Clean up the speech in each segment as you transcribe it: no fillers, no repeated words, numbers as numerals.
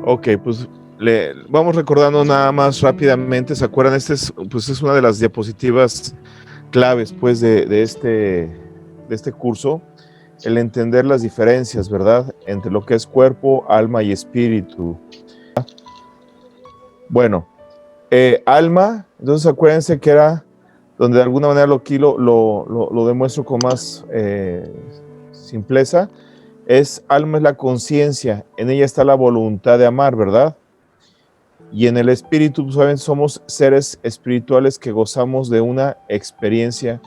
Ok, pues vamos recordando nada más rápidamente. ¿Se acuerdan? Pues es una de las diapositivas claves pues, de este curso, el entender las diferencias, ¿verdad? Entre lo que es cuerpo, alma y espíritu. Bueno, alma, entonces acuérdense que era donde de alguna manera aquí lo demuestro con más simpleza. Alma es la conciencia, en ella está la voluntad de amar, ¿verdad? Y en el espíritu, ¿saben? Somos seres espirituales que gozamos de una experiencia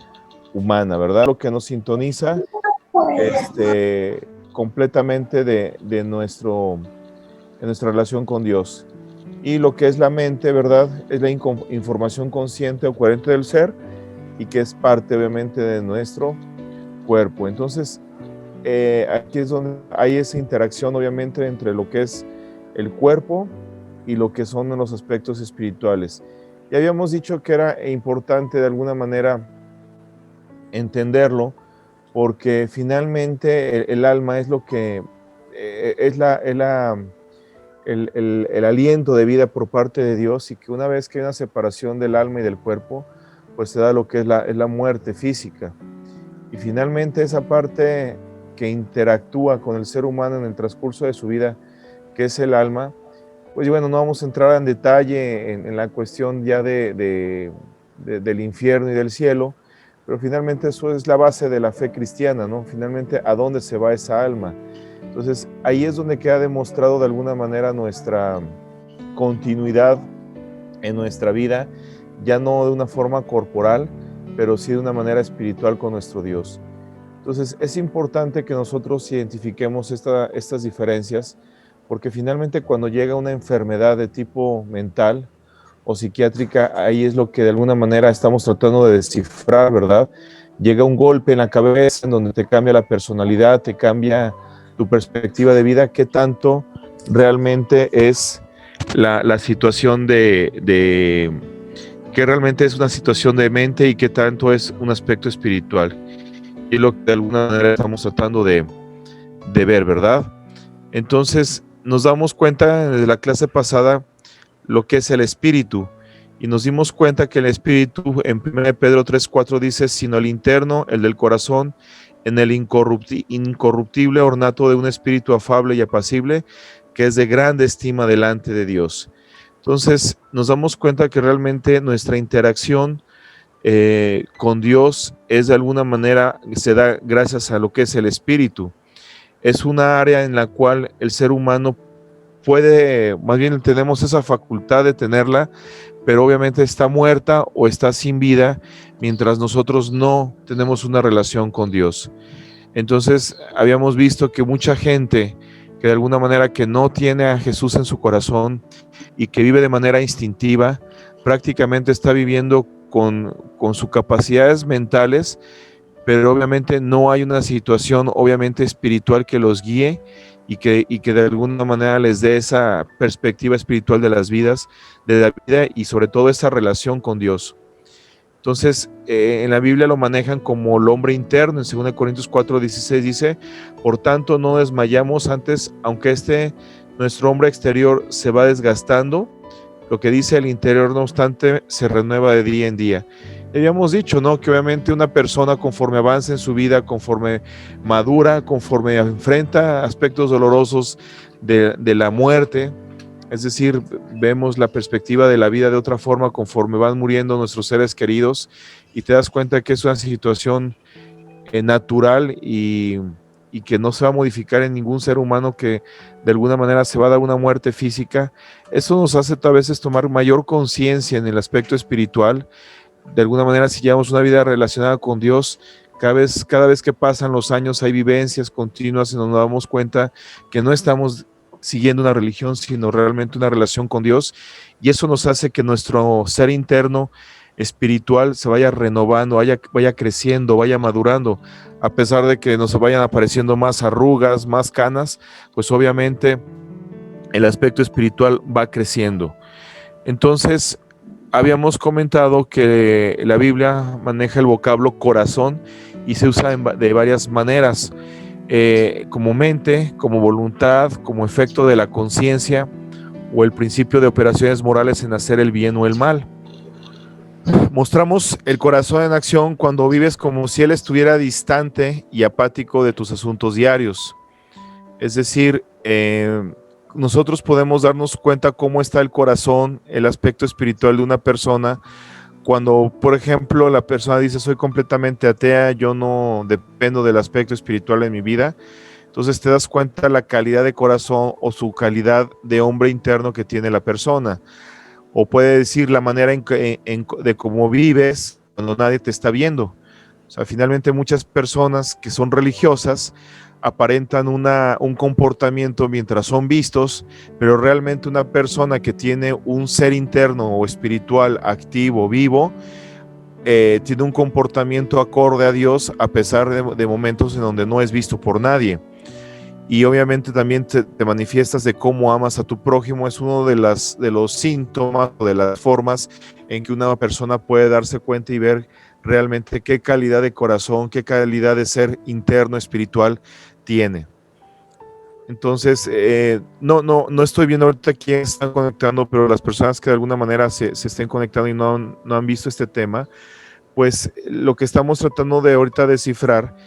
humana, ¿verdad? Lo que nos sintoniza completamente de nuestra relación con Dios. Y lo que es la mente, ¿verdad? Es la información consciente o coherente del ser y que es parte, obviamente, de nuestro cuerpo. Entonces, aquí es donde hay esa interacción, obviamente, entre lo que es el cuerpo y lo que son los aspectos espirituales. Ya habíamos dicho que era importante de alguna manera entenderlo, porque finalmente el alma es lo que es el aliento de vida por parte de Dios, y que una vez que hay una separación del alma y del cuerpo, pues se da lo que es la muerte física. Y finalmente esa parte que interactúa con el ser humano en el transcurso de su vida, que es el alma, pues bueno, no vamos a entrar en detalle en la cuestión ya del infierno y del cielo, pero finalmente eso es la base de la fe cristiana, ¿no? Finalmente, ¿a dónde se va esa alma? Entonces, ahí es donde queda demostrado de alguna manera nuestra continuidad en nuestra vida, ya no de una forma corporal, pero sí de una manera espiritual con nuestro Dios. Entonces, es importante que nosotros identifiquemos estas diferencias, porque finalmente cuando llega una enfermedad de tipo mental o psiquiátrica, ahí es lo que de alguna manera estamos tratando de descifrar, ¿verdad? Llega un golpe en la cabeza en donde te cambia la personalidad, te cambia tu perspectiva de vida, qué tanto realmente es la situación qué realmente es una situación de mente y qué tanto es un aspecto espiritual. Y lo que de alguna manera estamos tratando de ver, ¿verdad? Entonces nos damos cuenta desde la clase pasada lo que es el espíritu, y nos dimos cuenta que el espíritu en 1 Pedro 3:4 dice: sino el interno, el del corazón, en el incorruptible ornato de un espíritu afable y apacible, que es de grande estima delante de Dios. Entonces nos damos cuenta que realmente nuestra interacción con Dios es de alguna manera, se da gracias a lo que es el espíritu. Es una área en la cual el ser humano puede, más bien tenemos esa facultad de tenerla, pero obviamente está muerta o está sin vida mientras nosotros no tenemos una relación con Dios. Entonces habíamos visto que mucha gente que de alguna manera que no tiene a Jesús en su corazón y que vive de manera instintiva, prácticamente está viviendo con sus capacidades mentales, pero obviamente no hay una situación obviamente espiritual que los guíe y que de alguna manera les dé esa perspectiva espiritual de las vidas, de la vida, y sobre todo esa relación con Dios. Entonces, en la Biblia lo manejan como el hombre interno. En 2 Corintios 4:16 dice: por tanto no desmayamos antes, aunque nuestro hombre exterior se va desgastando, lo que dice el interior, no obstante, se renueva de día en día. Habíamos dicho, ¿no?, que obviamente una persona, conforme avanza en su vida, conforme madura, conforme enfrenta aspectos dolorosos de la muerte, es decir, vemos la perspectiva de la vida de otra forma conforme van muriendo nuestros seres queridos, y te das cuenta que es una situación natural y que no se va a modificar en ningún ser humano, que de alguna manera se va a dar una muerte física. Eso nos hace a veces tomar mayor conciencia en el aspecto espiritual. De alguna manera, si llevamos una vida relacionada con Dios, cada vez que pasan los años hay vivencias continuas y nos damos cuenta que no estamos siguiendo una religión, sino realmente una relación con Dios, y eso nos hace que nuestro ser interno espiritual se vaya renovando, vaya creciendo, vaya madurando. A pesar de que nos vayan apareciendo más arrugas, más canas, pues obviamente el aspecto espiritual va creciendo. Entonces, habíamos comentado que la Biblia maneja el vocablo corazón y se usa de varias maneras, como mente, como voluntad, como efecto de la conciencia. o el principio de operaciones morales en hacer el bien o el mal. Mostramos el corazón en acción cuando vives como si él estuviera distante y apático de tus asuntos diarios. Es decir, nosotros podemos darnos cuenta cómo está el corazón, el aspecto espiritual de una persona, cuando, por ejemplo, la persona dice: soy completamente atea, yo no dependo del aspecto espiritual en mi vida. Entonces te das cuenta la calidad de corazón o su calidad de hombre interno que tiene la persona. O puede decir la manera de cómo vives cuando nadie te está viendo. O sea, finalmente muchas personas que son religiosas aparentan un comportamiento mientras son vistos, pero realmente una persona que tiene un ser interno o espiritual activo, vivo, tiene un comportamiento acorde a Dios a pesar de momentos en donde no es visto por nadie. Y obviamente también te manifiestas de cómo amas a tu prójimo. Es uno de los síntomas o de las formas en que una persona puede darse cuenta y ver realmente qué calidad de corazón, qué calidad de ser interno espiritual tiene. Entonces, no estoy viendo ahorita quién están conectando, pero las personas que de alguna manera se estén conectando y no han visto este tema, pues lo que estamos tratando de ahorita descifrar,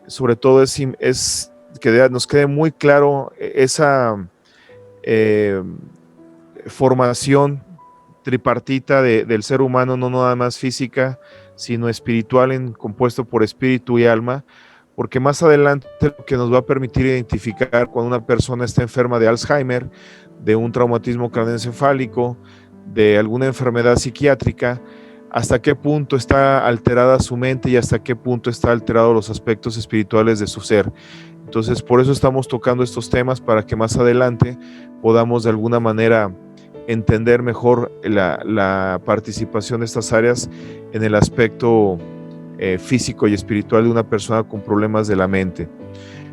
sobre todo es que nos quede muy claro esa formación tripartita del ser humano, no nada más física, sino espiritual, compuesto por espíritu y alma, porque más adelante lo que nos va a permitir identificar cuando una persona está enferma de Alzheimer, de un traumatismo craneoencefálico, de alguna enfermedad psiquiátrica, hasta qué punto está alterada su mente y hasta qué punto está alterado los aspectos espirituales de su ser. Entonces, por eso estamos tocando estos temas, para que más adelante podamos de alguna manera entender mejor la participación de estas áreas en el aspecto físico y espiritual de una persona con problemas de la mente.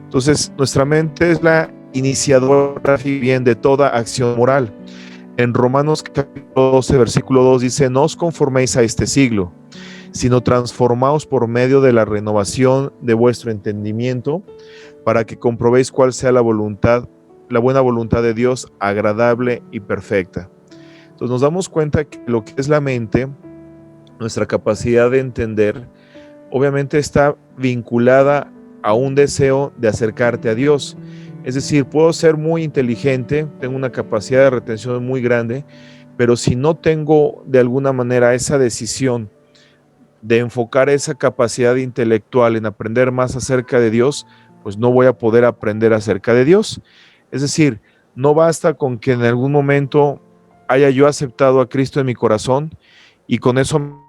Entonces, nuestra mente es la iniciadora bien de toda acción moral. En Romanos capítulo 12, versículo 2 dice: no os conforméis a este siglo, sino transformaos por medio de la renovación de vuestro entendimiento, para que comprobéis cuál sea la buena voluntad de Dios, agradable y perfecta. Entonces nos damos cuenta que lo que es la mente, nuestra capacidad de entender, obviamente está vinculada a un deseo de acercarte a Dios. Es decir, puedo ser muy inteligente, tengo una capacidad de retención muy grande, pero si no tengo de alguna manera esa decisión de enfocar esa capacidad intelectual en aprender más acerca de Dios, pues no voy a poder aprender acerca de Dios. Es decir, no basta con que en algún momento haya yo aceptado a Cristo en mi corazón y con eso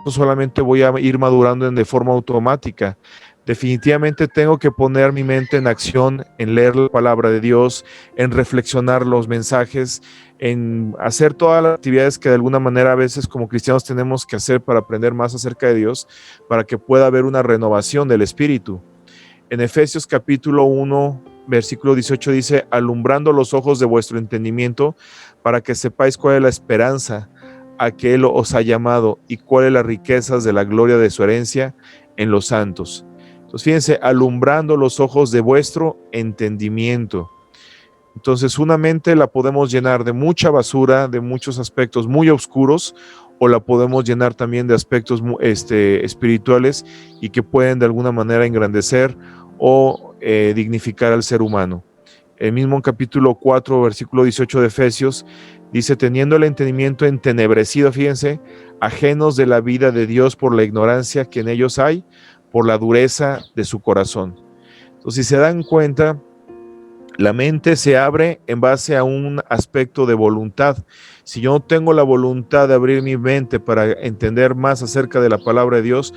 solamente voy a ir madurando de forma automática. Definitivamente tengo que poner mi mente en acción, en leer la palabra de Dios, en reflexionar los mensajes, en hacer todas las actividades que de alguna manera a veces como cristianos tenemos que hacer para aprender más acerca de Dios, para que pueda haber una renovación del espíritu. En Efesios capítulo 1, versículo 18 dice: alumbrando los ojos de vuestro entendimiento, para que sepáis cuál es la esperanza a que Él os ha llamado y cuáles las riquezas de la gloria de su herencia en los santos. Entonces fíjense, alumbrando los ojos de vuestro entendimiento. Entonces una mente la podemos llenar de mucha basura, de muchos aspectos muy oscuros, o la podemos llenar también de aspectos espirituales y que pueden de alguna manera engrandecer o dignificar al ser humano. El mismo capítulo 4, versículo 18 de Efesios, dice: teniendo el entendimiento entenebrecido, fíjense, ajenos de la vida de Dios por la ignorancia que en ellos hay, por la dureza de su corazón. Entonces, si se dan cuenta, la mente se abre en base a un aspecto de voluntad. Si yo no tengo la voluntad de abrir mi mente para entender más acerca de la palabra de Dios,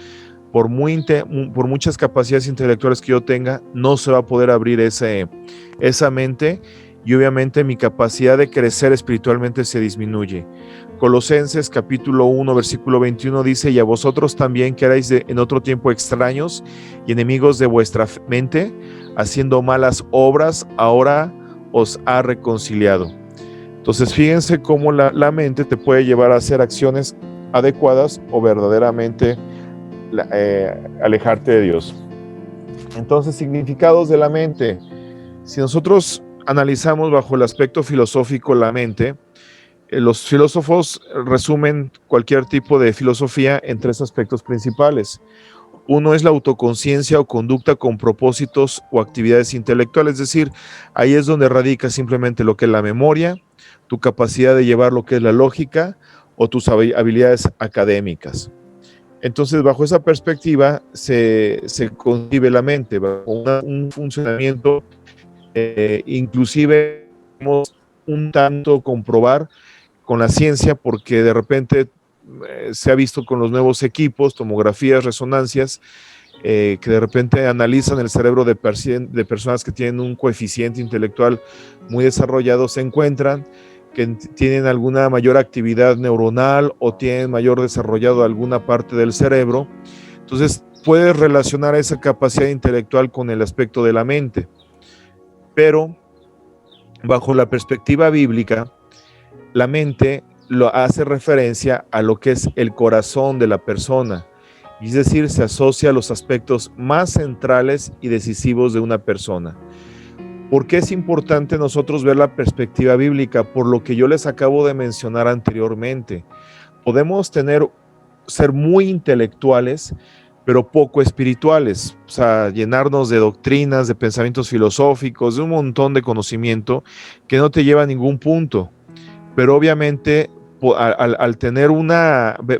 por muchas capacidades intelectuales que yo tenga, no se va a poder abrir esa mente, y obviamente mi capacidad de crecer espiritualmente se disminuye. Colosenses capítulo 1, versículo 21 dice: y a vosotros también, que erais en otro tiempo extraños y enemigos de vuestra mente, haciendo malas obras, ahora os ha reconciliado. Entonces fíjense cómo la mente te puede llevar a hacer acciones adecuadas o verdaderamente alejarte de Dios. Entonces, significados de la mente. Si nosotros analizamos bajo el aspecto filosófico la mente, los filósofos resumen cualquier tipo de filosofía en tres aspectos principales. Uno es la autoconciencia o conducta con propósitos o actividades intelectuales, es decir, ahí es donde radica simplemente lo que es la memoria, tu capacidad de llevar lo que es la lógica o tus habilidades académicas. Entonces, bajo esa perspectiva, se concibe la mente, bajo un funcionamiento, inclusive un tanto comprobar con la ciencia, porque de repente se ha visto con los nuevos equipos, tomografías, resonancias, que de repente analizan el cerebro de personas que tienen un coeficiente intelectual muy desarrollado, se encuentran que tienen alguna mayor actividad neuronal o tienen mayor desarrollado alguna parte del cerebro. Entonces, puedes relacionar esa capacidad intelectual con el aspecto de la mente. Pero, bajo la perspectiva bíblica, la mente lo hace referencia a lo que es el corazón de la persona, es decir, se asocia a los aspectos más centrales y decisivos de una persona. ¿Por qué es importante nosotros ver la perspectiva bíblica? Por lo que yo les acabo de mencionar anteriormente. Podemos ser muy intelectuales, pero poco espirituales, o sea, llenarnos de doctrinas, de pensamientos filosóficos, de un montón de conocimiento que no te lleva a ningún punto. Pero obviamente al tener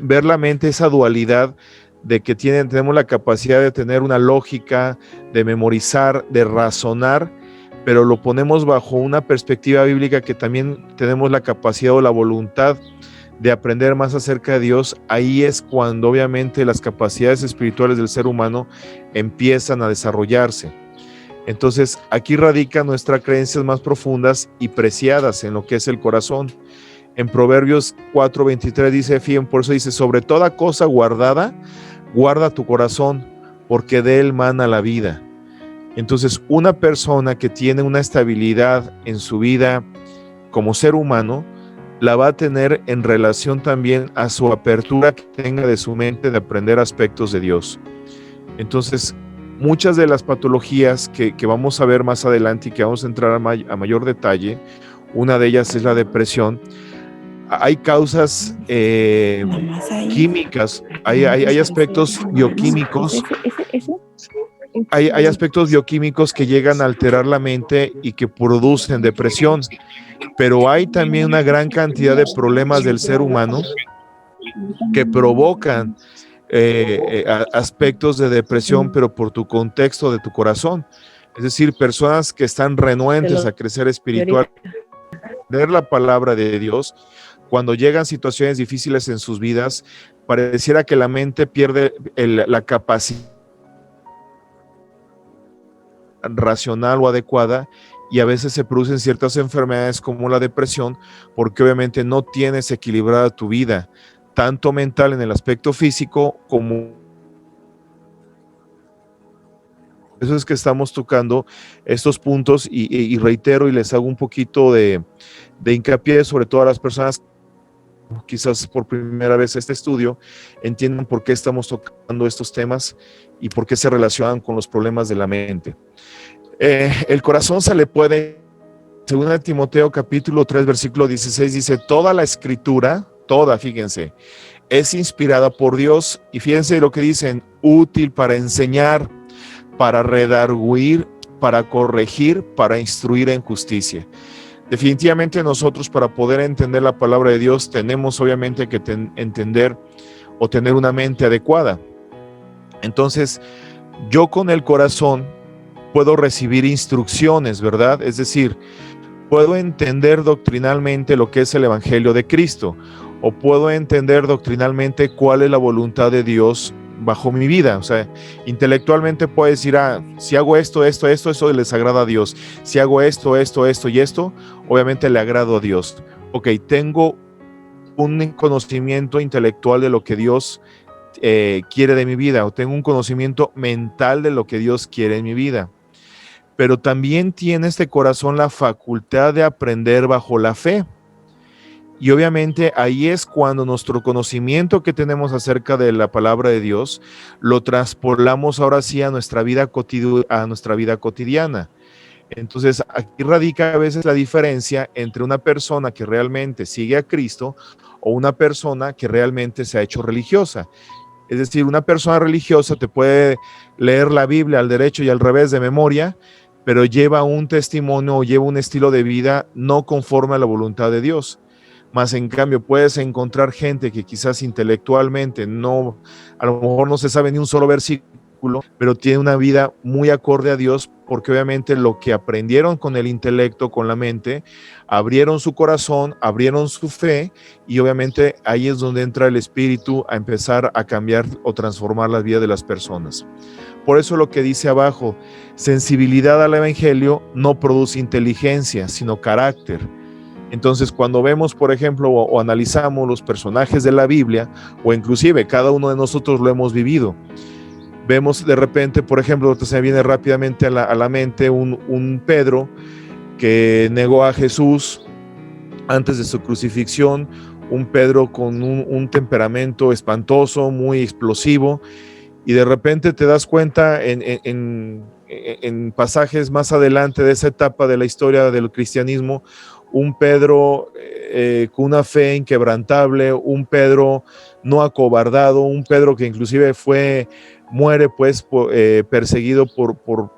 ver la mente, esa dualidad de que tenemos la capacidad de tener una lógica, de memorizar, de razonar, pero lo ponemos bajo una perspectiva bíblica que también tenemos la capacidad o la voluntad de aprender más acerca de Dios, ahí es cuando obviamente las capacidades espirituales del ser humano empiezan a desarrollarse. Entonces, aquí radican nuestras creencias más profundas y preciadas en lo que es el corazón. En Proverbios 4:23 dice, por eso dice, sobre toda cosa guardada, guarda tu corazón, porque de él mana la vida. Entonces, una persona que tiene una estabilidad en su vida como ser humano, la va a tener en relación también a su apertura que tenga de su mente de aprender aspectos de Dios. Entonces, muchas de las patologías que vamos a ver más adelante y que vamos a entrar a mayor detalle, una de ellas es la depresión. Hay causas químicas, hay aspectos bioquímicos, hay aspectos bioquímicos que llegan a alterar la mente y que producen depresión, pero hay también una gran cantidad de problemas del ser humano que provocan aspectos de depresión, pero por tu contexto de tu corazón. Es decir, personas que están renuentes a crecer espiritual, leer la palabra de Dios, cuando llegan situaciones difíciles en sus vidas, pareciera que la mente pierde la capacidad racional o adecuada, y a veces se producen ciertas enfermedades como la depresión, porque obviamente no tienes equilibrada tu vida, tanto mental en el aspecto físico como... Eso es que estamos tocando estos puntos y reitero y les hago un poquito de hincapié, sobre todo a las personas quizás por primera vez este estudio, entiendan por qué estamos tocando estos temas y por qué se relacionan con los problemas de la mente. El corazón se le puede, según Timoteo capítulo 3 versículo 16, dice, toda la escritura, toda, fíjense, es inspirada por Dios, y fíjense lo que dicen, útil para enseñar, para redarguir, para corregir, para instruir en justicia. Definitivamente nosotros, para poder entender la palabra de Dios, tenemos obviamente que entender o tener una mente adecuada. Entonces, yo con el corazón puedo recibir instrucciones, ¿verdad? Es decir, puedo entender doctrinalmente lo que es el Evangelio de Cristo, o puedo entender doctrinalmente cuál es la voluntad de Dios bajo mi vida. O sea, intelectualmente puedo decir, si hago esto les agrada a Dios. Si hago esto y esto, obviamente le agrado a Dios. Ok, tengo un conocimiento intelectual de lo que Dios quiere de mi vida, o tengo un conocimiento mental de lo que Dios quiere en mi vida. Pero también tiene este corazón la facultad de aprender bajo la fe. Y obviamente ahí es cuando nuestro conocimiento que tenemos acerca de la palabra de Dios lo transpolamos ahora sí a nuestra vida cotidiana. Entonces, aquí radica a veces la diferencia entre una persona que realmente sigue a Cristo o una persona que realmente se ha hecho religiosa. Es decir, una persona religiosa te puede leer la Biblia al derecho y al revés de memoria, pero lleva un testimonio o lleva un estilo de vida no conforme a la voluntad de Dios. Más en cambio, puedes encontrar gente que quizás intelectualmente no, a lo mejor no se sabe ni un solo versículo, pero tiene una vida muy acorde a Dios, porque obviamente lo que aprendieron con el intelecto, con la mente, abrieron su corazón, abrieron su fe, y obviamente ahí es donde entra el Espíritu a empezar a cambiar o transformar la vida de las personas. Por eso lo que dice abajo, sensibilidad al Evangelio no produce inteligencia, sino carácter. Entonces, cuando vemos, por ejemplo, o analizamos los personajes de la Biblia, o inclusive cada uno de nosotros lo hemos vivido, vemos de repente, por ejemplo, se me viene rápidamente a la mente un Pedro que negó a Jesús antes de su crucifixión, un Pedro con un temperamento espantoso, muy explosivo, y de repente te das cuenta en pasajes más adelante de esa etapa de la historia del cristianismo, un Pedro con una fe inquebrantable, un Pedro no acobardado, un Pedro que inclusive muere pues perseguido por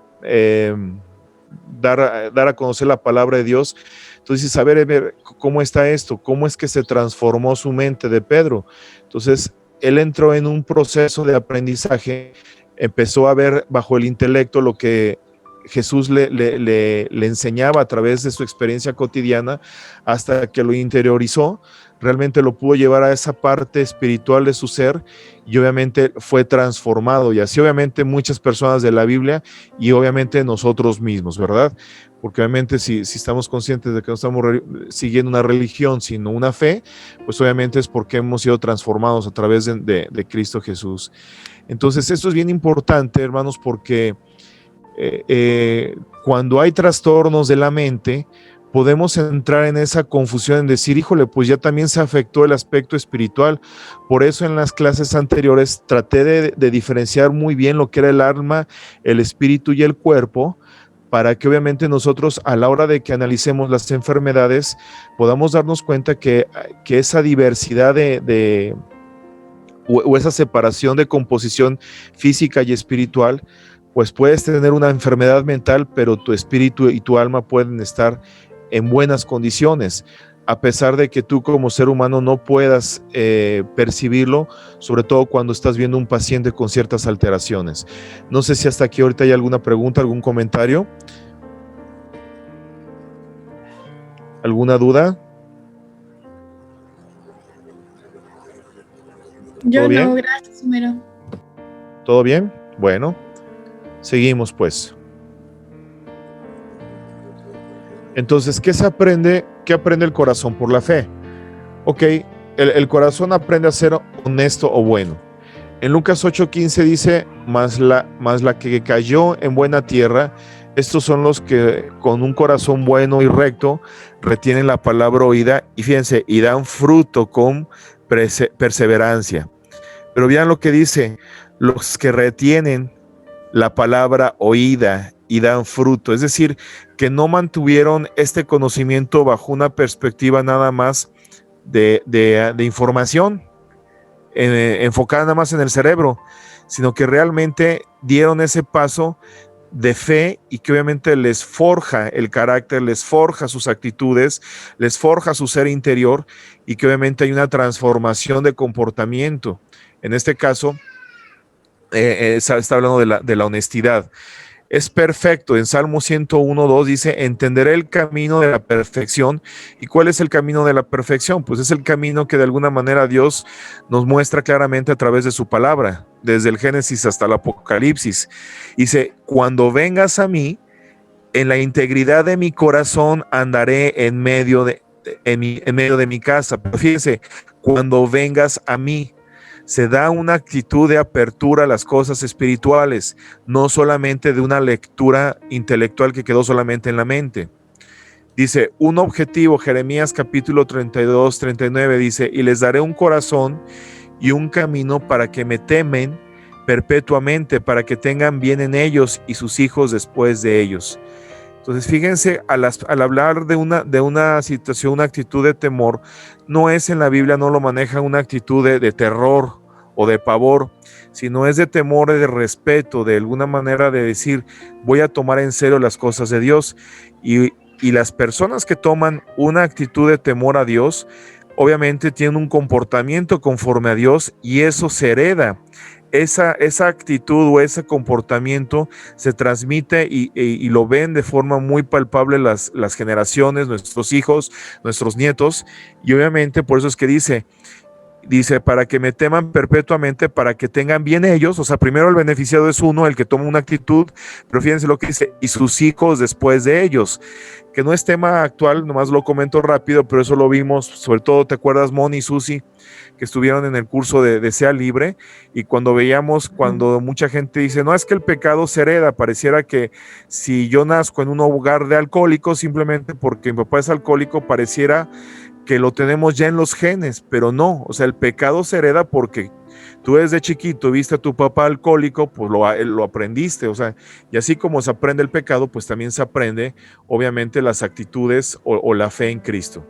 dar a conocer la palabra de Dios. Entonces, a ver, ¿cómo está esto? ¿Cómo es que se transformó su mente de Pedro? Entonces, él entró en un proceso de aprendizaje, empezó a ver bajo el intelecto lo que Jesús le enseñaba a través de su experiencia cotidiana, hasta que lo interiorizó, realmente lo pudo llevar a esa parte espiritual de su ser, y obviamente fue transformado, y así obviamente muchas personas de la Biblia, y obviamente nosotros mismos, ¿verdad? Porque obviamente si estamos conscientes de que no estamos siguiendo una religión, sino una fe, pues obviamente es porque hemos sido transformados a través de Cristo Jesús. Entonces esto es bien importante, hermanos, porque cuando hay trastornos de la mente, podemos entrar en esa confusión en decir, híjole, pues ya también se afectó el aspecto espiritual. Por eso en las clases anteriores traté de diferenciar muy bien lo que era el alma, el espíritu y el cuerpo, para que obviamente nosotros a la hora de que analicemos las enfermedades podamos darnos cuenta que esa diversidad o esa separación de composición física y espiritual, pues puedes tener una enfermedad mental, pero tu espíritu y tu alma pueden estar en buenas condiciones, a pesar de que tú como ser humano no puedas percibirlo, sobre todo cuando estás viendo un paciente con ciertas alteraciones. No sé si hasta aquí ahorita hay alguna pregunta, algún comentario, alguna duda. Yo no, gracias, Homero. ¿Todo bien? Bueno, seguimos pues. Entonces, ¿qué se aprende? ¿Qué aprende el corazón por la fe? Ok, el corazón aprende a ser honesto o bueno. En Lucas 8:15 dice, mas la que cayó en buena tierra, estos son los que con un corazón bueno y recto retienen la palabra oída, y fíjense, y dan fruto con perseverancia. Pero vean lo que dice, los que retienen la palabra oída y dan fruto, es decir, que no mantuvieron este conocimiento bajo una perspectiva nada más de información, enfocada nada más en el cerebro, sino que realmente dieron ese paso de fe, y que obviamente les forja el carácter, les forja sus actitudes, les forja su ser interior, y que obviamente hay una transformación de comportamiento. En este caso, está hablando de la honestidad. Es perfecto. En Salmo 101:2 dice, entenderé el camino de la perfección. ¿Y cuál es el camino de la perfección? Pues es el camino que de alguna manera Dios nos muestra claramente a través de su palabra, desde el Génesis hasta el Apocalipsis. Dice, cuando vengas a mí, en la integridad de mi corazón andaré en medio de mi casa. Pero fíjense, cuando vengas a mí, se da una actitud de apertura a las cosas espirituales, no solamente de una lectura intelectual que quedó solamente en la mente. Dice, un objetivo, Jeremías capítulo 32-39 dice, y les daré un corazón y un camino para que me temen perpetuamente, para que tengan bien en ellos y sus hijos después de ellos. Entonces, fíjense, al hablar de una situación, una actitud de temor, no es en la Biblia, no lo maneja una actitud de terror o de pavor, sino es de temor, de respeto, de alguna manera de decir, voy a tomar en serio las cosas de Dios. Y las personas que toman una actitud de temor a Dios, obviamente tienen un comportamiento conforme a Dios y eso se hereda. Esa actitud o ese comportamiento se transmite y lo ven de forma muy palpable las generaciones, nuestros hijos, nuestros nietos, y obviamente por eso es que dice, para que me teman perpetuamente, para que tengan bien ellos. O sea, primero el beneficiado es uno, el que toma una actitud, pero fíjense lo que dice, y sus hijos después de ellos, que no es tema actual, nomás lo comento rápido, pero eso lo vimos, sobre todo, ¿te acuerdas, Moni y Susi, que estuvieron en el curso de Sea Libre? Y cuando veíamos, cuando mucha gente dice, no, es que el pecado se hereda, pareciera que si yo nazco en un hogar de alcohólicos, simplemente porque mi papá es alcohólico, pareciera que lo tenemos ya en los genes, pero no, o sea, el pecado se hereda porque tú desde chiquito viste a tu papá alcohólico, pues lo aprendiste, o sea, y así como se aprende el pecado, pues también se aprende, obviamente, las actitudes o la fe en Cristo.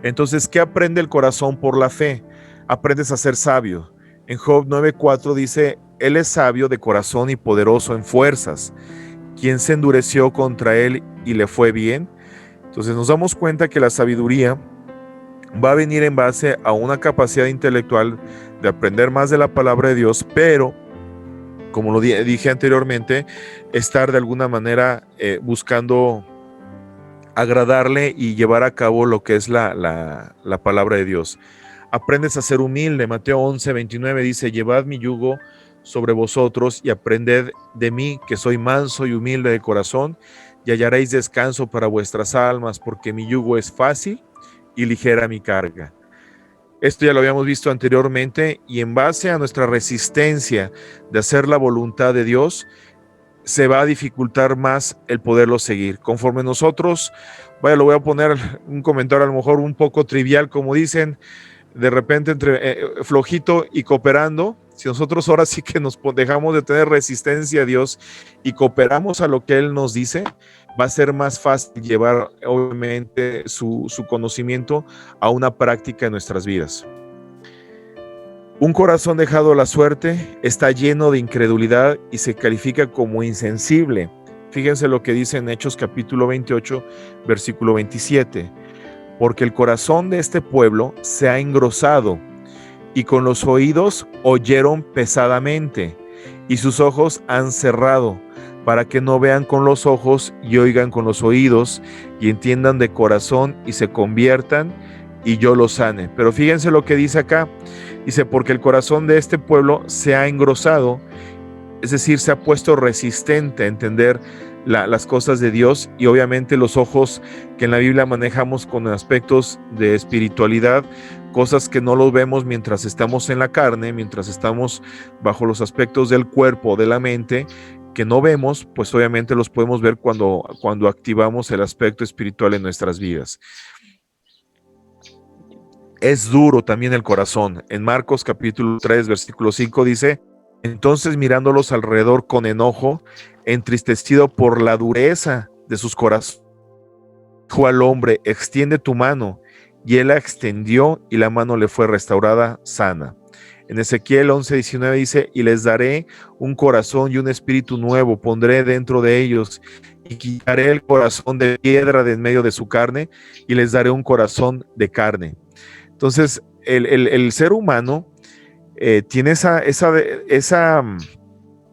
Entonces, ¿qué aprende el corazón por la fe? Aprendes a ser sabio. En Job 9:4 dice, él es sabio de corazón y poderoso en fuerzas. ¿Quién se endureció contra él y le fue bien? Entonces nos damos cuenta que la sabiduría va a venir en base a una capacidad intelectual de aprender más de la palabra de Dios, pero, como lo dije anteriormente, estar de alguna manera buscando agradarle y llevar a cabo lo que es la palabra de Dios. Aprendes a ser humilde. Mateo 11:29 dice, llevad mi yugo sobre vosotros y aprended de mí, que soy manso y humilde de corazón, y hallaréis descanso para vuestras almas, porque mi yugo es fácil y ligera mi carga. Esto ya lo habíamos visto anteriormente, y en base a nuestra resistencia de hacer la voluntad de Dios, se va a dificultar más el poderlo seguir. Conforme nosotros, lo voy a poner un comentario a lo mejor un poco trivial, como dicen, de repente entre flojito y cooperando. Si nosotros ahora sí que nos dejamos de tener resistencia a Dios y cooperamos a lo que Él nos dice, va a ser más fácil llevar obviamente su conocimiento a una práctica en nuestras vidas. Un corazón dejado a la suerte está lleno de incredulidad y se califica como insensible. Fíjense lo que dice en Hechos capítulo 28, versículo 27. Porque el corazón de este pueblo se ha engrosado y con los oídos oyeron pesadamente y sus ojos han cerrado para que no vean con los ojos y oigan con los oídos y entiendan de corazón y se conviertan y yo los sane. Pero fíjense lo que dice acá. Dice, porque el corazón de este pueblo se ha engrosado, es decir, se ha puesto resistente a entender las cosas de Dios, y obviamente los ojos que en la Biblia manejamos con aspectos de espiritualidad, cosas que no los vemos mientras estamos en la carne, mientras estamos bajo los aspectos del cuerpo, de la mente, que no vemos, pues obviamente los podemos ver cuando activamos el aspecto espiritual en nuestras vidas. Es duro también el corazón. En Marcos capítulo 3, versículo 5 dice, entonces mirándolos alrededor con enojo, entristecido por la dureza de sus corazones, dijo al hombre, extiende tu mano, y él la extendió y la mano le fue restaurada sana. En Ezequiel 11:19 dice, y les daré un corazón y un espíritu nuevo, pondré dentro de ellos y quitaré el corazón de piedra de en medio de su carne y les daré un corazón de carne. Entonces, el ser humano tiene esa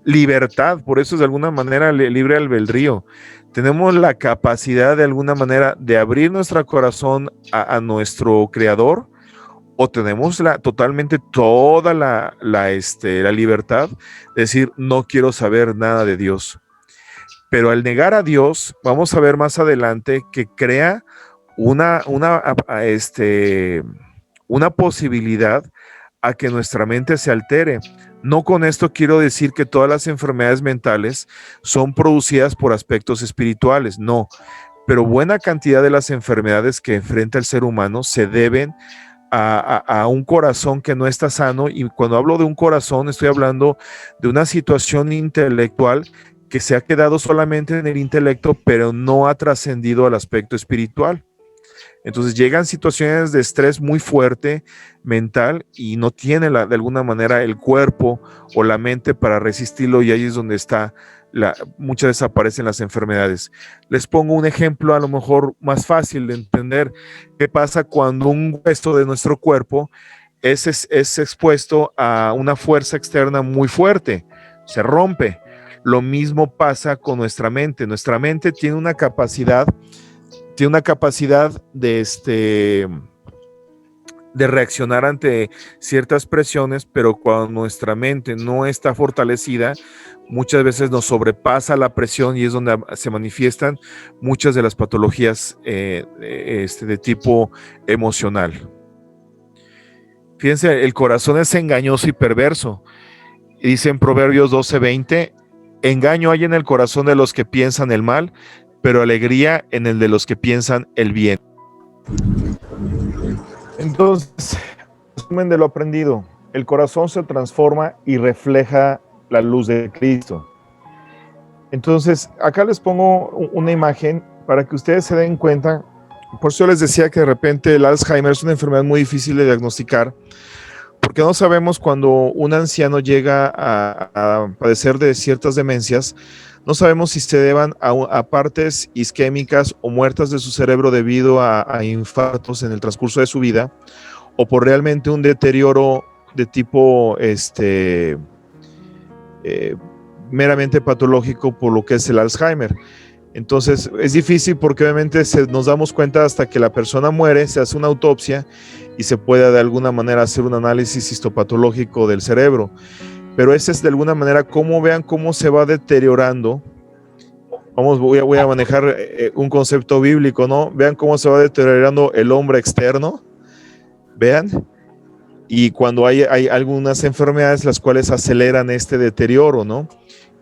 libertad, por eso es de alguna manera libre albedrío. Tenemos la capacidad de alguna manera de abrir nuestro corazón a nuestro Creador, o tenemos totalmente toda la libertad de decir, no quiero saber nada de Dios. Pero al negar a Dios, vamos a ver más adelante que crea una posibilidad a que nuestra mente se altere. No con esto quiero decir que todas las enfermedades mentales son producidas por aspectos espirituales, no, pero buena cantidad de las enfermedades que enfrenta el ser humano se deben a un corazón que no está sano, y cuando hablo de un corazón estoy hablando de una situación intelectual que se ha quedado solamente en el intelecto, pero no ha trascendido al aspecto espiritual. Entonces llegan situaciones de estrés muy fuerte mental y no tiene de alguna manera el cuerpo o la mente para resistirlo, y ahí es donde está muchas veces aparecen las enfermedades. Les pongo un ejemplo a lo mejor más fácil de entender. ¿Qué pasa cuando un hueso de nuestro cuerpo es expuesto a una fuerza externa muy fuerte? Se rompe. Lo mismo pasa con nuestra mente. Nuestra mente tiene una capacidad de reaccionar ante ciertas presiones, pero cuando nuestra mente no está fortalecida, muchas veces nos sobrepasa la presión y es donde se manifiestan muchas de las patologías de tipo emocional. Fíjense, el corazón es engañoso y perverso. Dice en Proverbios 12:20, engaño hay en el corazón de los que piensan el mal, pero alegría en el de los que piensan el bien. Entonces, resumen de lo aprendido, el corazón se transforma y refleja la luz de Cristo. Entonces, acá les pongo una imagen para que ustedes se den cuenta. Por eso les decía que de repente el Alzheimer es una enfermedad muy difícil de diagnosticar, porque no sabemos cuando un anciano llega a padecer de ciertas demencias, no sabemos si se deban a partes isquémicas o muertas de su cerebro debido a infartos en el transcurso de su vida, o por realmente un deterioro de tipo meramente patológico por lo que es el Alzheimer. Entonces es difícil porque obviamente nos damos cuenta hasta que la persona muere, se hace una autopsia y se puede de alguna manera hacer un análisis histopatológico del cerebro. Pero ese es de alguna manera vean cómo se va deteriorando. Voy a manejar un concepto bíblico, ¿no? Vean cómo se va deteriorando el hombre externo. Vean. Y cuando hay algunas enfermedades las cuales aceleran este deterioro, ¿no?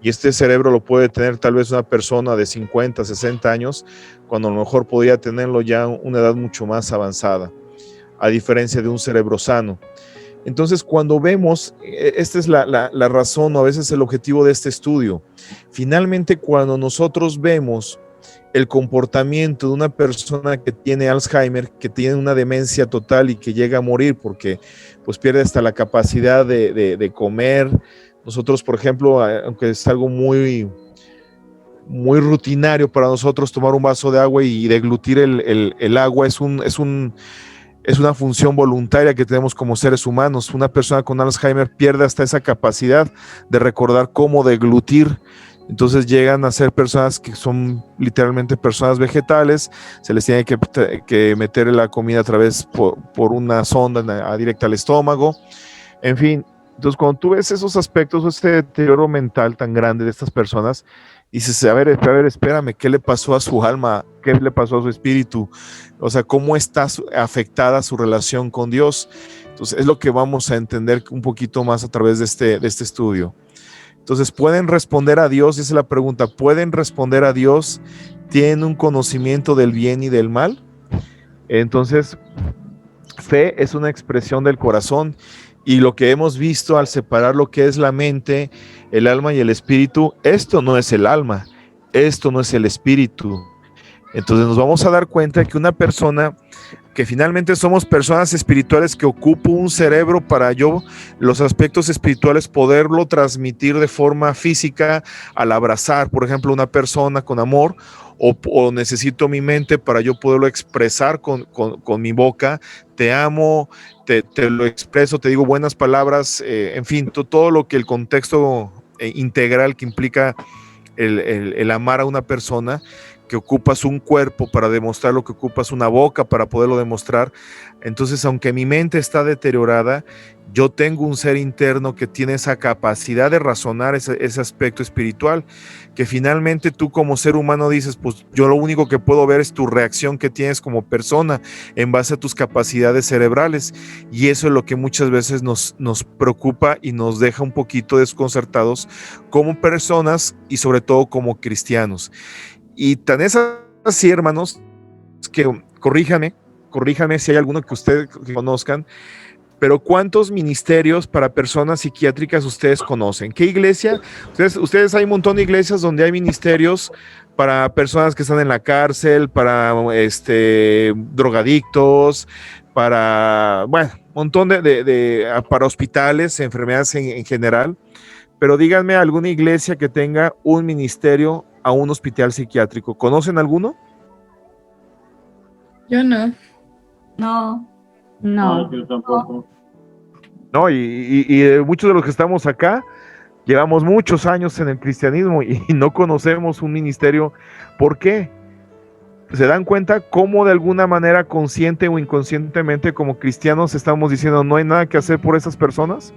Y este cerebro lo puede tener tal vez una persona de 50, 60 años, cuando a lo mejor podría tenerlo ya a una edad mucho más avanzada, a diferencia de un cerebro sano. Entonces, cuando vemos, esta es la razón o a veces el objetivo de este estudio. Finalmente, cuando nosotros vemos el comportamiento de una persona que tiene Alzheimer, que tiene una demencia total y que llega a morir porque pues pierde hasta la capacidad de comer. Nosotros, por ejemplo, aunque es algo muy, muy rutinario para nosotros tomar un vaso de agua y deglutir el agua, es una función voluntaria que tenemos como seres humanos. Una persona con Alzheimer pierde hasta esa capacidad de recordar cómo deglutir. Entonces llegan a ser personas que son literalmente personas vegetales, se les tiene que meter la comida a través por una sonda directa al estómago. En fin, entonces cuando tú ves esos aspectos o este deterioro mental tan grande de estas personas, dices, a ver, espérame, ¿qué le pasó a su alma? ¿Qué le pasó a su espíritu? O sea, ¿cómo está afectada su relación con Dios? Entonces es lo que vamos a entender un poquito más a través de este estudio. Entonces, ¿pueden responder a Dios? Esa es la pregunta. ¿Pueden responder a Dios? ¿Tienen un conocimiento del bien y del mal? Entonces, fe es una expresión del corazón, y lo que hemos visto al separar lo que es la mente, el alma y el espíritu, esto no es el alma, esto no es el espíritu. Entonces nos vamos a dar cuenta que una persona, que finalmente somos personas espirituales que ocupan un cerebro para los aspectos espirituales poderlo transmitir de forma física al abrazar, por ejemplo, una persona con amor, o necesito mi mente para yo poderlo expresar con mi boca, te amo, te lo expreso, te digo buenas palabras, en fin, todo lo que el contexto integral que implica el amar a una persona, que ocupas un cuerpo para demostrar lo que ocupas una boca para poderlo demostrar. Entonces, aunque mi mente está deteriorada, yo tengo un ser interno que tiene esa capacidad de razonar ese aspecto espiritual, que finalmente tú como ser humano dices, pues yo lo único que puedo ver es tu reacción que tienes como persona en base a tus capacidades cerebrales, y eso es lo que muchas veces nos preocupa y nos deja un poquito desconcertados como personas y sobre todo como cristianos. Y tan es así, hermanos, que corríjame si hay alguno que ustedes conozcan, pero ¿cuántos ministerios para personas psiquiátricas ustedes conocen? ¿Qué iglesia? Ustedes hay un montón de iglesias donde hay ministerios para personas que están en la cárcel, para drogadictos, para, bueno, un montón para hospitales, enfermedades en general. Pero díganme alguna iglesia que tenga un ministerio a un hospital psiquiátrico. ¿Conocen alguno? Yo no. No, yo tampoco. No, y muchos de los que estamos acá llevamos muchos años en el cristianismo y no conocemos un ministerio. ¿Por qué? ¿Se dan cuenta cómo de alguna manera consciente o inconscientemente como cristianos estamos diciendo no hay nada que hacer por esas personas?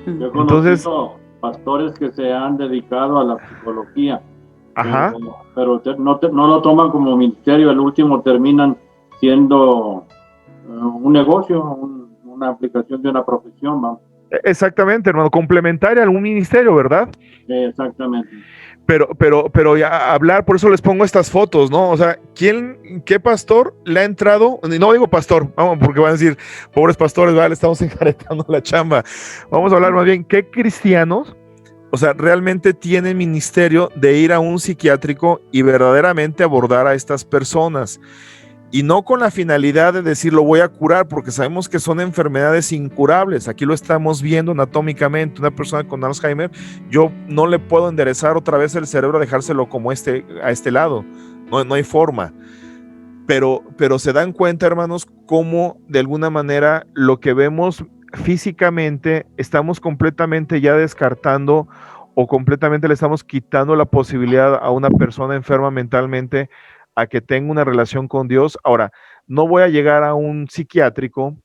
Yo he conocido pastores que se han dedicado a la psicología. Ajá. Pero no lo toman como ministerio, al último terminan siendo un negocio, una aplicación de una profesión, ¿no? Exactamente, hermano, complementaria a algún ministerio, ¿verdad? Exactamente. Pero ya hablar, por eso les pongo estas fotos, ¿no? O sea, qué pastor le ha entrado? No digo pastor, vamos, porque van a decir, pobres pastores, vale, estamos encaretando la chamba. Vamos a hablar más bien, ¿qué cristianos, o sea, realmente tienen ministerio de ir a un psiquiátrico y verdaderamente abordar a estas personas? Y no con la finalidad de decir lo voy a curar, porque sabemos que son enfermedades incurables. Aquí lo estamos viendo anatómicamente. Una persona con Alzheimer, yo no le puedo enderezar otra vez el cerebro, dejárselo como a este lado. No hay forma. Pero se dan cuenta, hermanos, cómo de alguna manera lo que vemos físicamente estamos completamente ya descartando o completamente le estamos quitando la posibilidad a una persona enferma mentalmente a que tenga una relación con Dios. Ahora, no voy a llegar a un psiquiátrico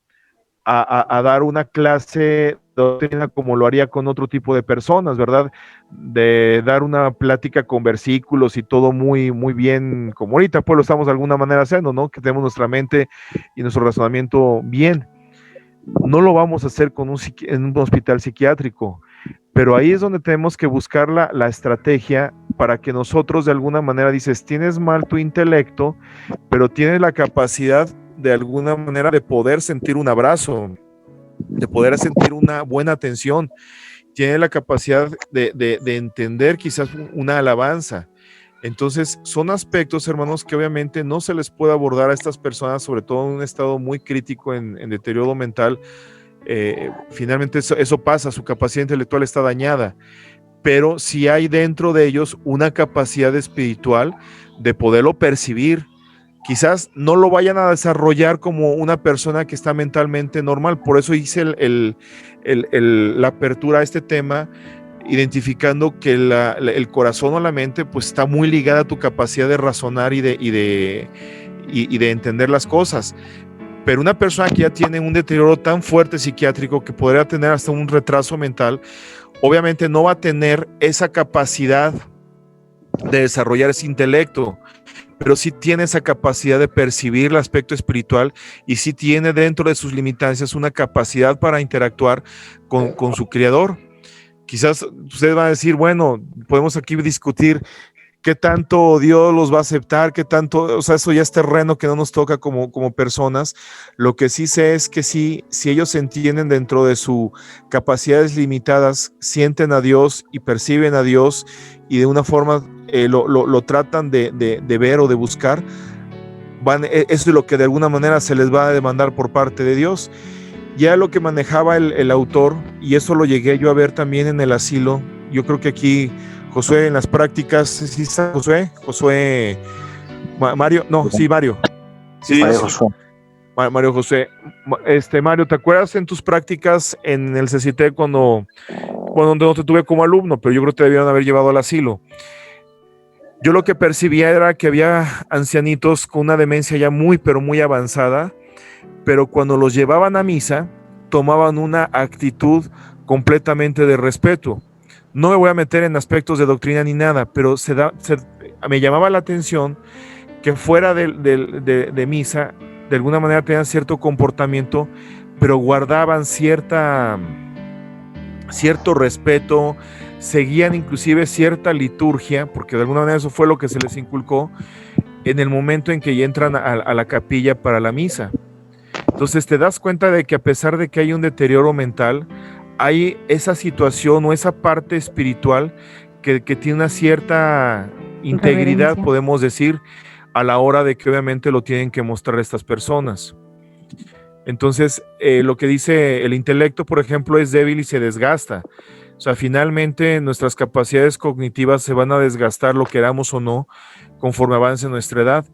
a dar una clase de doctrina como lo haría con otro tipo de personas, ¿verdad? De dar una plática con versículos y todo muy, muy bien, como ahorita pues lo estamos de alguna manera haciendo, ¿no? Que tenemos nuestra mente y nuestro razonamiento bien. No lo vamos a hacer en un hospital psiquiátrico, pero ahí es donde tenemos que buscar la estrategia para que nosotros de alguna manera dices, tienes mal tu intelecto, pero tienes la capacidad de alguna manera de poder sentir un abrazo, de poder sentir una buena atención, tienes la capacidad de entender quizás una alabanza. Entonces son aspectos, hermanos, que obviamente no se les puede abordar a estas personas, sobre todo en un estado muy crítico en deterioro mental. Finalmente eso pasa, su capacidad intelectual está dañada, pero si hay dentro de ellos una capacidad espiritual de poderlo percibir. Quizás no lo vayan a desarrollar como una persona que está mentalmente normal, por eso hice la apertura a este tema, identificando que el corazón o la mente pues está muy ligada a tu capacidad de razonar y de entender las cosas. Pero una persona que ya tiene un deterioro tan fuerte psiquiátrico que podría tener hasta un retraso mental, obviamente no va a tener esa capacidad de desarrollar ese intelecto, pero sí tiene esa capacidad de percibir el aspecto espiritual y sí tiene dentro de sus limitancias una capacidad para interactuar con su creador. Quizás ustedes van a decir, bueno, podemos aquí discutir qué tanto Dios los va a aceptar, qué tanto, o sea, eso ya es terreno que no nos toca como personas. Lo que sí sé es que si ellos se entienden dentro de sus capacidades limitadas, sienten a Dios y perciben a Dios y de una forma lo tratan de ver o de buscar, eso es lo que de alguna manera se les va a demandar por parte de Dios. Ya lo que manejaba el autor, y eso lo llegué yo a ver también en el asilo, yo creo que aquí Josué en las prácticas, ¿sí está Josué? Mario, no, sí, Mario. Sí, Mario Josué. Mario José. Mario, ¿te acuerdas en tus prácticas en el CCT cuando no te tuve como alumno, pero yo creo que te debieron haber llevado al asilo? Yo lo que percibía era que había ancianitos con una demencia ya muy, pero muy avanzada, pero cuando los llevaban a misa, tomaban una actitud completamente de respeto. No me voy a meter en aspectos de doctrina ni nada, pero me llamaba la atención que fuera de misa, de alguna manera tenían cierto comportamiento, pero guardaban cierto respeto, seguían inclusive cierta liturgia, porque de alguna manera eso fue lo que se les inculcó en el momento en que ya entran a la capilla para la misa. Entonces te das cuenta de que a pesar de que hay un deterioro mental, hay esa situación o esa parte espiritual que tiene una cierta integridad, podemos decir, a la hora de que obviamente lo tienen que mostrar estas personas. Entonces, lo que dice el intelecto, por ejemplo, es débil y se desgasta. O sea, finalmente nuestras capacidades cognitivas se van a desgastar, lo queramos o no, conforme avance nuestra edad.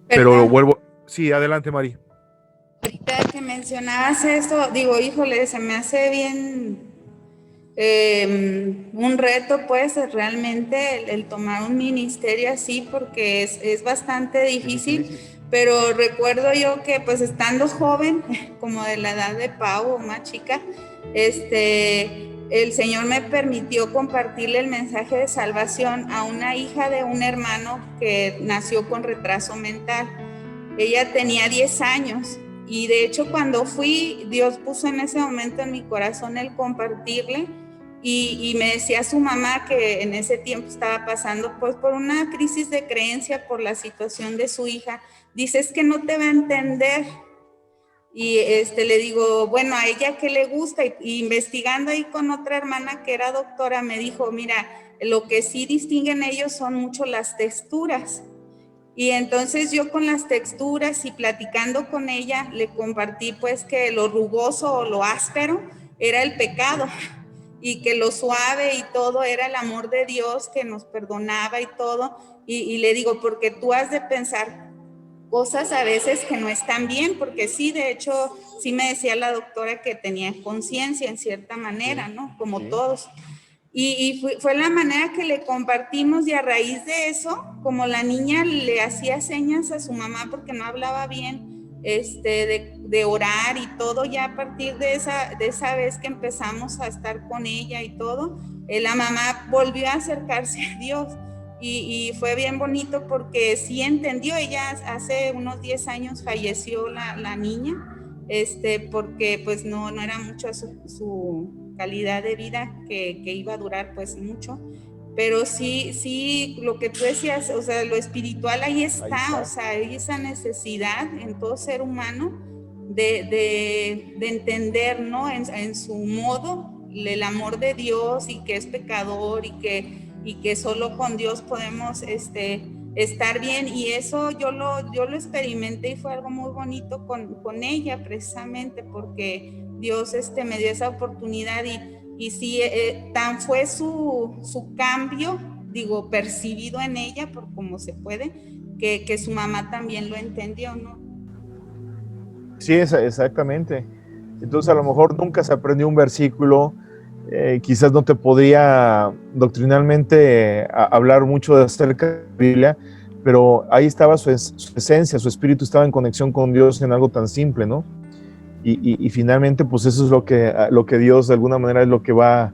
Pero vuelvo... Sí, adelante, Mari. Ahorita que mencionabas eso, digo, híjole, se me hace bien un reto, pues, realmente el tomar un ministerio así, porque es bastante difícil. Pero recuerdo yo que, pues, estando joven, como de la edad de Pau o más chica, el Señor me permitió compartirle el mensaje de salvación a una hija de un hermano que nació con retraso mental. Ella tenía 10 años y de hecho cuando fui, Dios puso en ese momento en mi corazón el compartirle y me decía su mamá que en ese tiempo estaba pasando pues por una crisis de creencia por la situación de su hija. Dice, es que no te va a entender. Y le digo, bueno, a ella qué le gusta, y investigando ahí con otra hermana que era doctora, me dijo, mira, lo que sí distinguen ellos son mucho las texturas. Y entonces yo con las texturas y platicando con ella, le compartí pues que lo rugoso o lo áspero era el pecado, y que lo suave y todo era el amor de Dios que nos perdonaba y todo. Y le digo, porque tú has de pensar cosas a veces que no están bien, porque sí, de hecho, sí me decía la doctora que tenía conciencia en cierta manera, ¿no? Como todos. Y fue la manera que le compartimos, y a raíz de eso, como la niña le hacía señas a su mamá porque no hablaba bien, de orar y todo, ya a partir de esa vez que empezamos a estar con ella y todo, la mamá volvió a acercarse a Dios. Y fue bien bonito porque sí entendió. Ella hace unos 10 años falleció la niña, porque pues no era mucho su calidad de vida que iba a durar pues mucho, pero sí, lo que tú decías, o sea, lo espiritual ahí está. O sea, hay esa necesidad en todo ser humano de entender, ¿no? En su modo, el amor de Dios, y que es pecador, y que solo con Dios podemos estar bien. Y eso yo lo experimenté y fue algo muy bonito con ella, precisamente porque Dios me dio esa oportunidad, y sí, tan fue su cambio, digo, percibido en ella, por cómo se puede, que su mamá también lo entendió, ¿no? Sí, exactamente. Entonces a lo mejor nunca se aprendió un versículo, quizás no te podría doctrinalmente hablar mucho acerca de la Biblia, pero ahí estaba su esencia, su espíritu estaba en conexión con Dios en algo tan simple, ¿no? Y finalmente, pues eso es lo que Dios de alguna manera es lo que va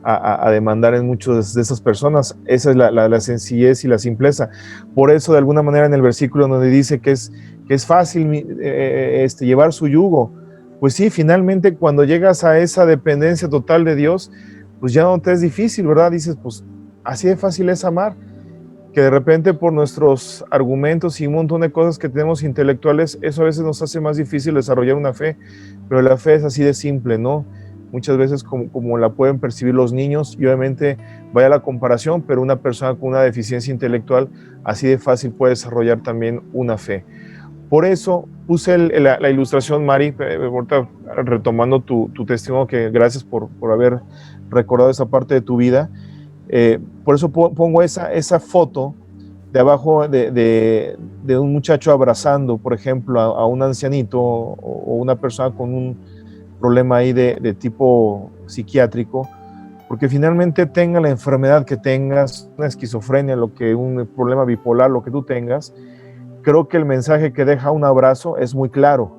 a demandar en muchas de esas personas. Esa es la sencillez y la simpleza. Por eso, de alguna manera, en el versículo donde dice que es fácil llevar su yugo, pues sí, finalmente cuando llegas a esa dependencia total de Dios, pues ya no te es difícil, ¿verdad? Dices, pues así de fácil es amar, que de repente por nuestros argumentos y un montón de cosas que tenemos intelectuales, eso a veces nos hace más difícil desarrollar una fe, pero la fe es así de simple, ¿no? Muchas veces como la pueden percibir los niños, y obviamente vaya la comparación, pero una persona con una deficiencia intelectual así de fácil puede desarrollar también una fe. Por eso puse la ilustración, Mari, retomando tu testimonio, que gracias por haber recordado esa parte de tu vida. Por eso pongo esa foto de abajo de un muchacho abrazando, por ejemplo, a un ancianito o una persona con un problema ahí de tipo psiquiátrico, porque finalmente tenga la enfermedad que tengas, una esquizofrenia, un problema bipolar, lo que tú tengas, creo que el mensaje que deja un abrazo es muy claro.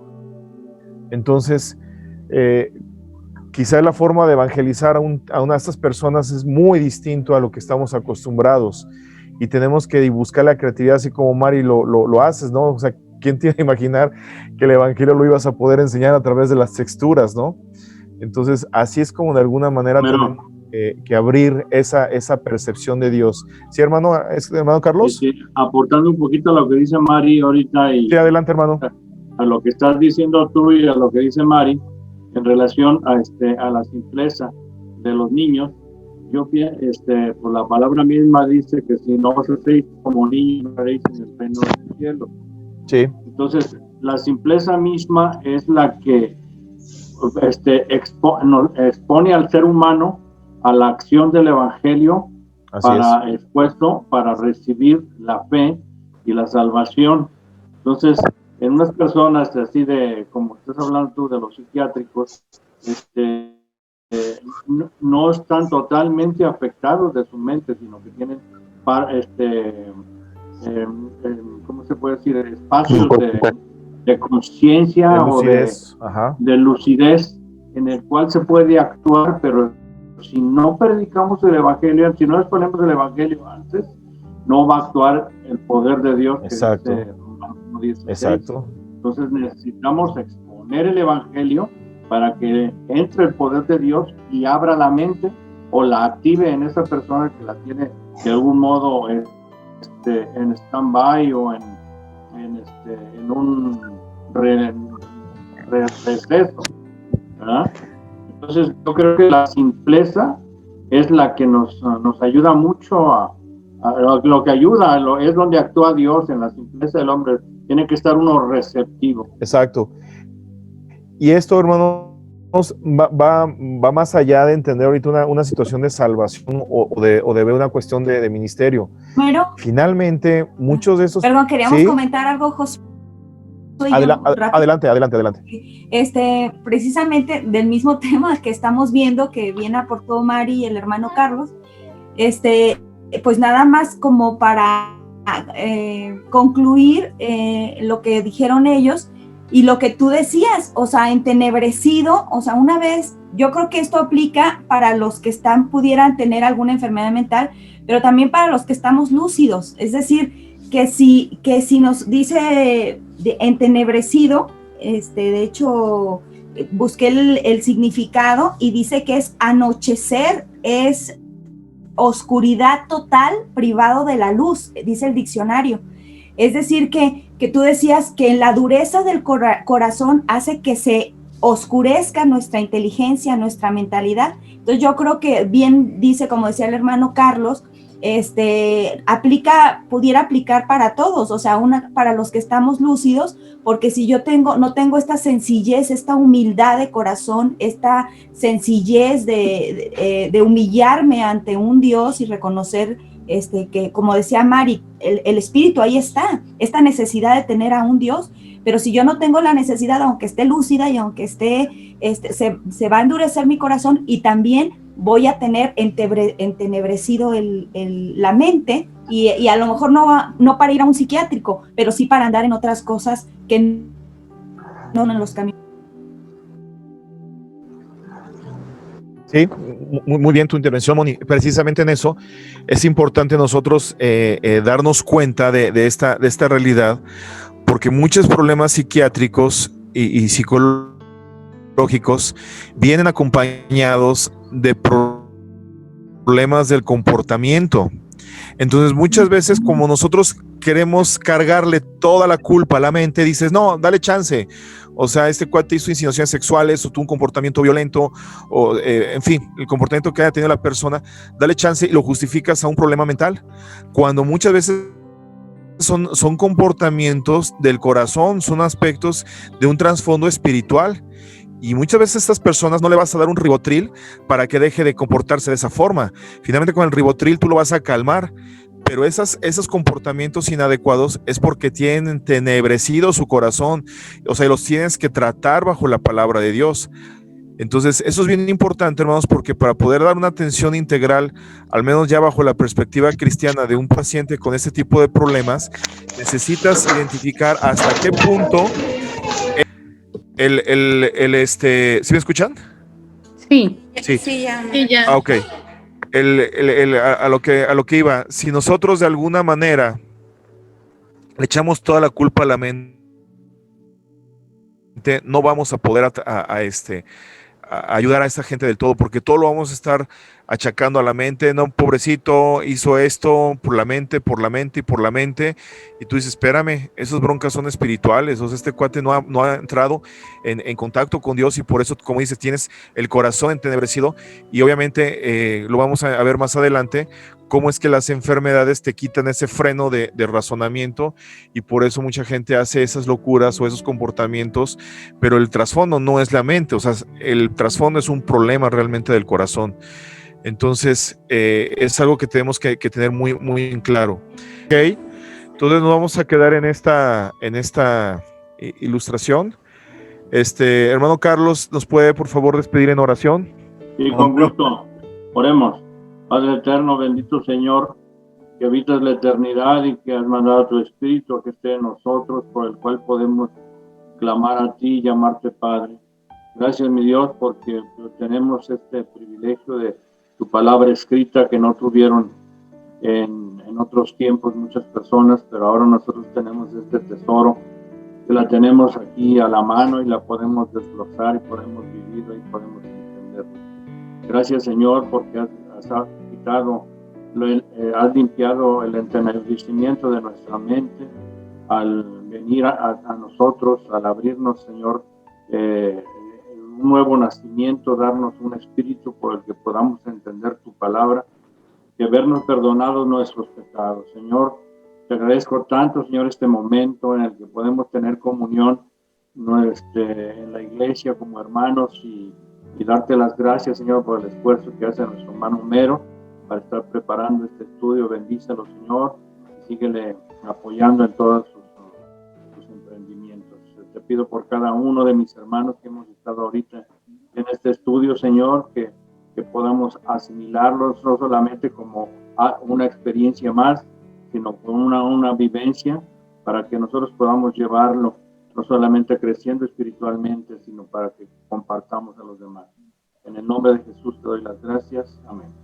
Entonces, quizás la forma de evangelizar a una de estas personas es muy distinto a lo que estamos acostumbrados, y tenemos que buscar la creatividad, así como Mari lo haces, ¿no? O sea, ¿quién te iba a imaginar que el evangelio lo ibas a poder enseñar a través de las texturas, ¿no? Entonces, así es como de alguna manera tenemos que abrir esa percepción de Dios. ¿Sí, hermano Carlos? Sí, aportando un poquito a lo que dice Mari ahorita. Sí, adelante, hermano. a lo que estás diciendo tú y a lo que dice Mari, en relación a la simpleza de los niños, yo por la palabra misma dice que si no os hacéis como niños, no haréis en el reino del cielo. Sí. Entonces, la simpleza misma es la que expone al ser humano a la acción del evangelio expuesto para recibir la fe y la salvación. Entonces, en unas personas así de, como estás hablando tú de los psiquiátricos, no están totalmente afectados de su mente, sino que tienen ¿cómo se puede decir? Espacios de conciencia o de lucidez en el cual se puede actuar, pero si no predicamos el evangelio, si no exponemos el evangelio antes, no va a actuar el poder de Dios. Exacto. Exacto. Entonces necesitamos exponer el evangelio para que entre el poder de Dios y abra la mente o la active en esa persona que la tiene de algún modo en stand-by o en un receso, ¿verdad? Entonces yo creo que la simpleza es la que nos ayuda mucho a lo que ayuda, es donde actúa Dios, en la simpleza del hombre. Tiene que estar uno receptivo. Exacto. Y esto, hermanos, va más allá de entender ahorita una situación de salvación o de ver una cuestión de ministerio. Bueno, finalmente, muchos de esos... Perdón, queríamos comentar algo, José. Adelante. Precisamente del mismo tema que estamos viendo, que bien aportó Mari y el hermano Carlos, pues nada más como para concluir lo que dijeron ellos y lo que tú decías, o sea, entenebrecido, o sea, una vez, yo creo que esto aplica para los que pudieran tener alguna enfermedad mental, pero también para los que estamos lúcidos, es decir, que si nos dice entenebrecido, de hecho, busqué el significado y dice que es anochecer, es oscuridad total, privado de la luz, dice el diccionario. Es decir, que tú decías que la dureza del corazón hace que se oscurezca nuestra inteligencia, nuestra mentalidad. Entonces yo creo que bien dice, como decía el hermano Carlos, pudiera aplicar para todos, o sea, para los que estamos lúcidos, porque si yo no tengo esta sencillez, esta humildad de corazón, esta sencillez de humillarme ante un Dios y reconocer que, como decía Mari, el espíritu ahí está, esta necesidad de tener a un Dios, pero si yo no tengo la necesidad, aunque esté lúcida y aunque se va a endurecer mi corazón y también voy a tener entenebrecido la mente y a lo mejor no para ir a un psiquiátrico, pero sí para andar en otras cosas que no en los caminos. Sí, muy bien tu intervención, Moni. Precisamente en eso es importante nosotros darnos cuenta de esta realidad, porque muchos problemas psiquiátricos y psicológicos vienen acompañados de problemas del comportamiento. Entonces muchas veces, como nosotros queremos cargarle toda la culpa a la mente, dices, no, dale chance, o sea, este cuate hizo insinuaciones sexuales o tuvo un comportamiento violento o en fin, el comportamiento que haya tenido la persona, dale chance y lo justificas a un problema mental, cuando muchas veces son comportamientos del corazón, son aspectos de un trasfondo espiritual. Y muchas veces a estas personas no le vas a dar un ribotril para que deje de comportarse de esa forma. Finalmente con el ribotril tú lo vas a calmar, pero esos comportamientos inadecuados es porque tienen entenebrecido su corazón, o sea, los tienes que tratar bajo la palabra de Dios. Entonces eso es bien importante, hermanos, porque para poder dar una atención integral, al menos ya bajo la perspectiva cristiana de un paciente con este tipo de problemas, necesitas identificar hasta qué punto ¿sí me escuchan? Sí. Sí, ya. Ah, ok. A lo que iba, si nosotros de alguna manera le echamos toda la culpa a la mente, no vamos a poder ayudar a esa gente del todo, porque todo lo vamos a estar achacando a la mente. No, pobrecito, hizo esto por la mente y por la mente, y tú dices, espérame, esas broncas son espirituales. O sea, este cuate no ha entrado en contacto con Dios, y por eso, como dices, tienes el corazón entenebrecido. Y obviamente lo vamos a ver más adelante, cómo es que las enfermedades te quitan ese freno de razonamiento, y por eso mucha gente hace esas locuras o esos comportamientos, pero el trasfondo no es la mente. O sea, el trasfondo es un problema realmente del corazón. Entonces, es algo que tenemos que tener muy, muy en claro. Ok, entonces nos vamos a quedar en esta ilustración. Hermano Carlos, ¿nos puede por favor despedir en oración? Sí, con gusto. Oremos. Padre eterno, bendito Señor, que habitas la eternidad y que has mandado a tu Espíritu que esté en nosotros, por el cual podemos clamar a ti y llamarte Padre. Gracias, mi Dios, porque tenemos este privilegio de tu palabra escrita que no tuvieron en otros tiempos muchas personas, pero ahora nosotros tenemos este tesoro, que la tenemos aquí a la mano y la podemos desglosar y podemos vivirla y podemos entenderla. Gracias, Señor, porque has quitado, has limpiado el entenebrecimiento de nuestra mente al venir a nosotros, al abrirnos, Señor, un nuevo nacimiento, darnos un espíritu por el que podamos entender tu palabra, que vernos perdonados nuestros pecados. Señor, te agradezco tanto, Señor, este momento en el que podemos tener comunión en la iglesia como hermanos y darte las gracias, Señor, por el esfuerzo que hace nuestro hermano Homero para estar preparando este estudio. Bendícelo, Señor, y síguele apoyando en todos sus emprendimientos. Te pido por cada uno de mis hermanos que hemos estado ahorita en este estudio, Señor, que podamos asimilarlos no solamente como una experiencia más, sino como una vivencia, para que nosotros podamos llevarlo no solamente creciendo espiritualmente, sino para que compartamos a los demás. En el nombre de Jesús te doy las gracias. Amén.